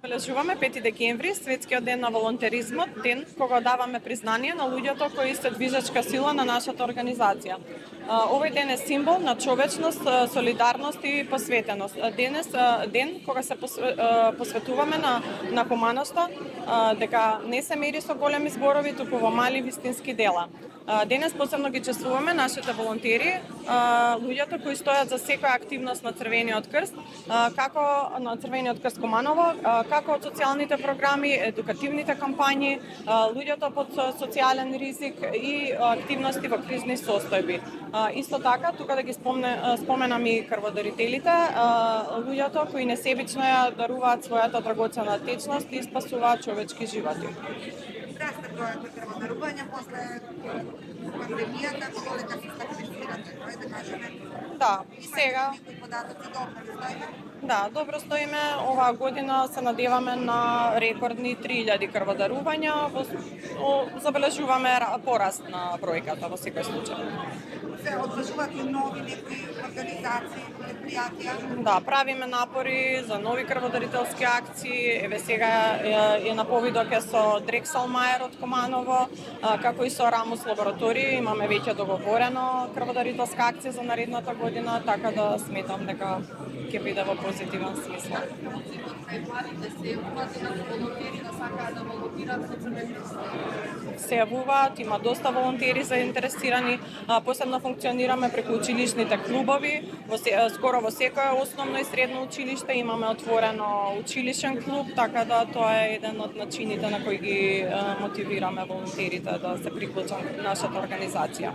Обележуваме 5 декември, светскиот ден на волонтеризмот, ден кога даваме признание на луѓето кои се движечка сила на нашата организација. Овој ден е символ на човечност, солидарност и посветеност. Ден кога се посветуваме на хуманоста, дека не се мери со големи зборови, туку во мали вистински дела. Денес посебно ги чествуваме нашите волонтери, луѓето кои стојат за секоја активност на Црвениот крст, како на Црвениот крст Куманово, како од социјалните програми, едукативните кампањи, луѓето под социјален ризик и активности во кризни состојби. Исто така, тука да ги споменам и крводарителите, луѓето кои несебично ја даруваат својата драгоцена течност и спасуваат човечки животи. Расте бројот на крводарувања после пандемијата, колека се стабилизирате, да кажеме. Да, сега Податоци добро стоиме. Да, добро стоиме. Оваа година се надеваме на рекордни 3000 крводарувања. Забележуваме пораст на бројката во секој случај. Се одлажуваат и нови некои организации, предпријатија. Да, правиме напори за нови крводарителски акции. Еве сега е на повидок со Дрексалмајер од Куманово, како и со Рамус лабораторија. Имаме веќе договорено крводарителска акција за наредната година, така да сметам дека ќе биде во позитивен смисла. Се јавуваат, има доста волонтери заинтересирани, посебно функционираме преку училишните клубови. Скоро во секое основно и средно училиште имаме отворено училишен клуб, така да тоа е еден од начините на кои ги мотивираме волонтерите да се приклучат нашата организација.